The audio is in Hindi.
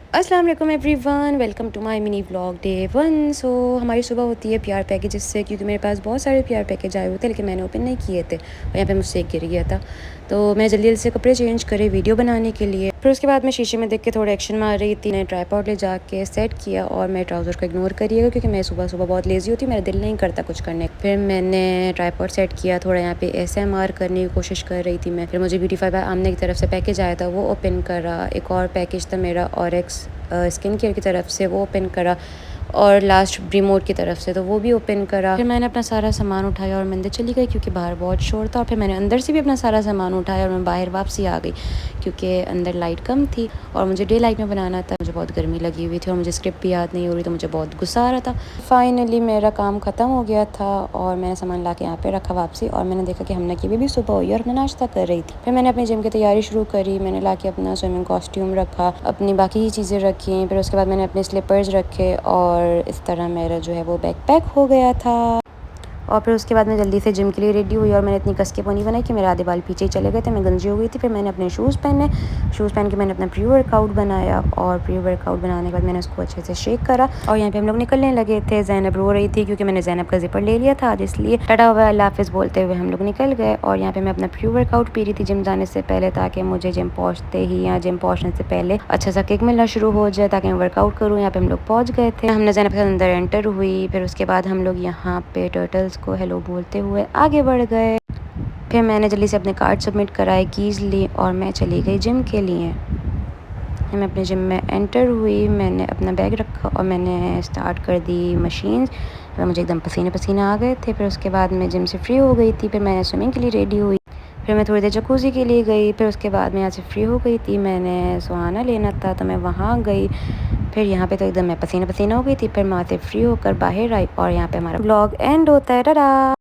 अस्सलाम वालेकुम everyone, welcome to my mini vlog day 1। So हमारी सुबह होती है पीआर पैकेज से, क्योंकि मेरे पास बहुत सारे पीआर पैकेज आए हुए थे लेकिन मैंने ओपन नहीं किए थे और यहाँ पे मुझसे एक गिर गया था। तो मैं जल्दी जल्दी से कपड़े चेंज करे वीडियो बनाने के लिए। फिर उसके बाद मैं शीशे में देख के थोड़ा एक्शन मार रही थी। मैंने ट्राइपॉड ले जाके सेट किया और मैं ट्राउज़र को इग्नोर करिएगा क्योंकि मैं सुबह सुबह बहुत लेज़ी होती हूँ, मेरा दिल नहीं करता कुछ करने। फिर मैंने ट्राइपॉड सेट किया, थोड़ा यहाँ पे ASMR करने की कोशिश कर रही थी मैं। फिर मुझे ब्यूटीफाई बाय आमने की तरफ से पैकेज आया था, वो ओपन करा। एक और पैकेज था मेरा ऑरेक्स स्किन केयर की तरफ से, वो ओपन करा। और लास्ट रिमोट की तरफ से तो वो भी ओपन करा। फिर मैंने अपना सारा सामान उठाया और मैं अंदर चली गई क्योंकि बाहर बहुत शोर था। और फिर मैंने अंदर से भी अपना सारा सामान उठाया और मैं बाहर वापसी आ गई क्योंकि अंदर लाइट कम थी और मुझे डे लाइट में बनाना था। मुझे बहुत गर्मी लगी हुई थी और मुझे स्क्रिप्ट भी याद नहीं हो रही, तो मुझे बहुत गुस्सा आ रहा था। फाइनली मेरा काम ख़त्म हो गया था और मैंने सामान ला के यहाँ पे रखा वापसी। और मैंने देखा कि हमने की भी सुबह हुई और मैं नाश्ता कर रही थी। फिर मैंने अपनी जिम की तैयारी शुरू करी। मैंने ला के अपना स्विमिंग कॉस्ट्यूम रखा, अपनी बाकी की चीज़ें रखी। फिर उसके बाद मैंने अपने स्लीपर्स रखे और इस तरह मेरा जो है वो बैग पैक हो गया था। और फिर उसके बाद मैं जल्दी से जिम के लिए रेडी हुई और मैंने इतनी कस के पोनी बनाई कि मेरे आधे बाल पीछे ही चले गए थे, मैं गंजी हो गई थी। फिर मैंने अपने शूज़ पहन के मैंने अपना प्री वर्कआउट बनाया और प्री वर्कआउट बनाने के बाद मैंने उसको अच्छे से शेक करा। और यहाँ पे हम लोग निकलने लगे थे। ज़ैनब रो रही थी क्योंकि मैंने ज़ैनब का ज़िपर ले लिया था आज, इसलिए टाटा हुआ अल्लाह हाफ़िज़ बोलते हुए हम लोग निकल गए। और यहाँ पे मैं अपना प्री वर्कआउट पी रही थी जिम जाने से पहले, ताकि मुझे जिम पहुँचते ही या जिम पहुँचने से पहले अच्छा सा किक मिलना शुरू हो जाए ताकि मैं वर्कआउट करूँ। यहाँ पे हम लोग पहुँच गए थे। हमने ज़ैनब के अंदर एंटर हुई। फिर उसके बाद हम लोग यहाँ पे टर्टल्स को हेलो बोलते हुए आगे बढ़ गए। फिर मैंने जल्दी से अपने कार्ड सबमिट कराए, कीज़ ली और मैं चली गई जिम के लिए। मैं अपने जिम में एंटर हुई, मैंने अपना बैग रखा और मैंने स्टार्ट कर दी मशीन्स। मुझे एकदम पसीने पसीने आ गए थे। फिर उसके बाद मैं जिम से फ्री हो गई थी। फिर मैं स्विमिंग के लिए रेडी हुई। फिर मैं थोड़ी देर जकूज़ी के लिए गई। फिर उसके बाद मैं यहाँ से फ्री हो गई थी, मैंने सुहाना लेना था तो मैं वहाँ गई। फिर यहाँ पे तो एकदम मैं पसीना पसीना हो गई थी। फिर मैं वहाँ से फ्री होकर बाहर आई और यहाँ पे हमारा व्लॉग एंड होता है। टाटा।